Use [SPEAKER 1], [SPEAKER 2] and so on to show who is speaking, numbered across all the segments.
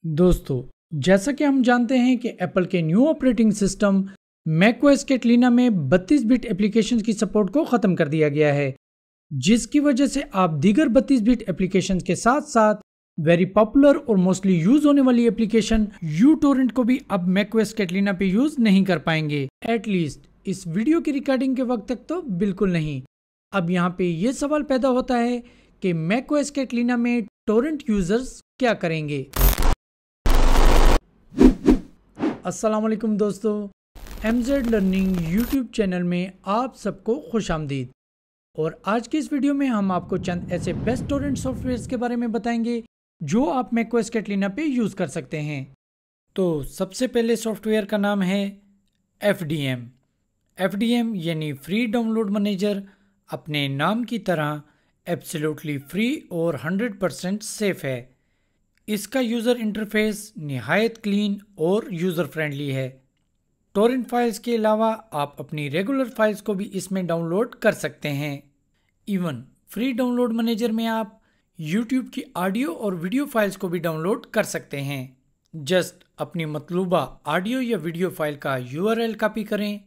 [SPEAKER 1] दोस्तों, जैसा कि हम जानते हैं कि एप्पल के new operating system macOS Catalina में 32 बिट एप्लीकेशंस की सपोर्ट को ख़त्म कर दिया गया है, जिसकी वजह से आप दीगर 32 बिट एप्लीकेशंस के साथ साथ वेरी पॉपुलर और मोस्टली यूज होने वाली एप्लीकेशन यूटोरेंट को भी अब मैकओएस कैटलिना पे यूज नहीं कर पाएंगे। एटलीस्ट इस वीडियो की रिकॉर्डिंग के वक्त तक तो बिल्कुल नहीं। अब यहाँ पे ये सवाल पैदा होता है कि मैकओएस कैटलिना में टोरेंट यूजर्स क्या करेंगे। अस्सलाम वालेकुम दोस्तों, MZ लर्निंग यूट्यूब चैनल में आप सबको खुश आमदीद। और आज की इस वीडियो में हम आपको चंद ऐसे बेस्ट टोरेंट सॉफ्टवेयर्स के बारे में बताएंगे जो आप मैकओएस कैटलिना पे यूज़ कर सकते हैं। तो सबसे पहले सॉफ्टवेयर का नाम है FDM। FDM यानी फ्री डाउनलोड मैनेजर अपने नाम की तरह एब्सोल्युटली फ्री और 100% सेफ है। इसका यूज़र इंटरफेस निहायत क्लीन और यूज़र फ्रेंडली है। टोरेंट फाइल्स के अलावा आप अपनी रेगुलर फाइल्स को भी इसमें डाउनलोड कर सकते हैं। इवन फ्री डाउनलोड मैनेजर में आप YouTube की ऑडियो और वीडियो फाइल्स को भी डाउनलोड कर सकते हैं। जस्ट अपनी मतलूबा ऑडियो या वीडियो फाइल का URL कॉपी करें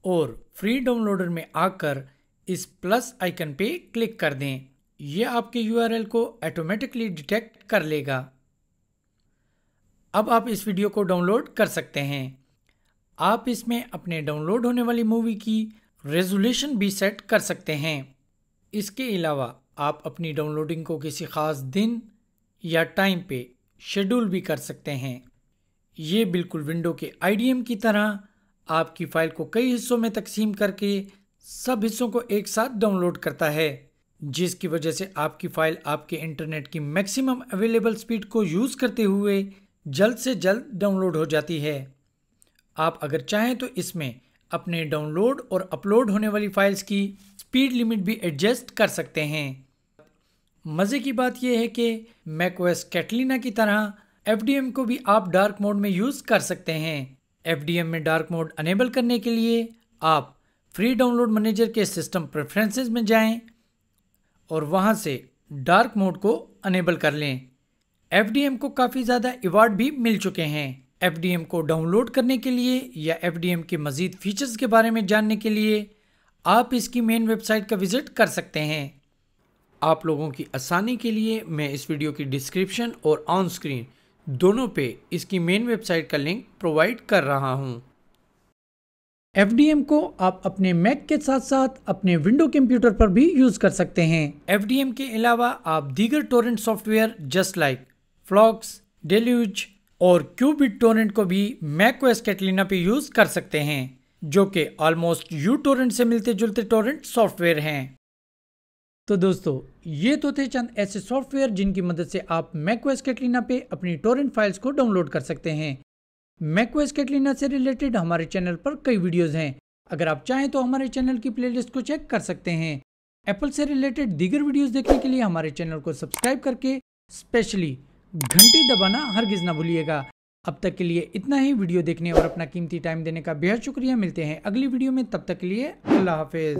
[SPEAKER 1] और फ्री डाउनलोडर में आकर इस प्लस आइकन पे क्लिक कर दें। यह आपके URL को ऑटोमेटिकली डिटेक्ट कर लेगा। अब आप इस वीडियो को डाउनलोड कर सकते हैं। आप इसमें अपने डाउनलोड होने वाली मूवी की रेजोल्यूशन भी सेट कर सकते हैं। इसके अलावा आप अपनी डाउनलोडिंग को किसी ख़ास दिन या टाइम पे शेड्यूल भी कर सकते हैं। ये बिल्कुल विंडो के IDM की तरह आपकी फ़ाइल को कई हिस्सों में तकसीम करके सब हिस्सों को एक साथ डाउनलोड करता है, जिसकी वजह से आपकी फ़ाइल आपके इंटरनेट की मैक्सिमम अवेलेबल स्पीड को यूज़ करते हुए जल्द से जल्द डाउनलोड हो जाती है। आप अगर चाहें तो इसमें अपने डाउनलोड और अपलोड होने वाली फाइल्स की स्पीड लिमिट भी एडजस्ट कर सकते हैं। मज़े की बात यह है कि मैकओएस कैटलिना की तरह FDM को भी आप डार्क मोड में यूज़ कर सकते हैं। FDM में डार्क मोड अनेबल करने के लिए आप फ्री डाउनलोड मैनेजर के सिस्टम प्रेफरेंसेस में जाएं और वहां से डार्क मोड को अनेबल कर लें। FDM को काफ़ी ज़्यादा अवार्ड भी मिल चुके हैं। FDM को डाउनलोड करने के लिए या FDM के मज़ीद फीचर्स के बारे में जानने के लिए आप इसकी मेन वेबसाइट का विज़िट कर सकते हैं। आप लोगों की आसानी के लिए मैं इस वीडियो की डिस्क्रिप्शन और ऑन स्क्रीन दोनों पे इसकी मेन वेबसाइट का लिंक प्रोवाइड कर रहा हूँ। FDM को आप अपने मैक के साथ साथ अपने विंडो कंप्यूटर पर भी यूज़ कर सकते हैं। FDM के अलावा आप दीगर torrent software just like Folx, Deluge और क्यूबिट टोरेंट को भी मैकओएस कैटलिना पे यूज़ कर सकते हैं, जो कि ऑलमोस्ट यूटोरेंट से मिलते जुलते टोरेंट सॉफ्टवेयर हैं। तो दोस्तों, ये तो थे चंद ऐसे सॉफ्टवेयर जिनकी मदद से आप मैकओएस कैटलिना पे अपनी टोरेंट फाइल्स को डाउनलोड कर सकते हैं। मैकओएस कैटलिना से रिलेटेड हमारे चैनल पर कई वीडियोस हैं। अगर आप चाहें तो हमारे चैनल की प्लेलिस्ट को चेक कर सकते हैं। एप्पल से रिलेटेड दीगर वीडियोस देखने के लिए हमारे चैनल को सब्सक्राइब करके स्पेशली घंटी दबाना हरगिज ना भूलिएगा। अब तक के लिए इतना ही। वीडियो देखने और अपना कीमती टाइम देने का बेहद शुक्रिया। मिलते हैं अगली वीडियो में, तब तक के लिए अल्लाह हाफिज।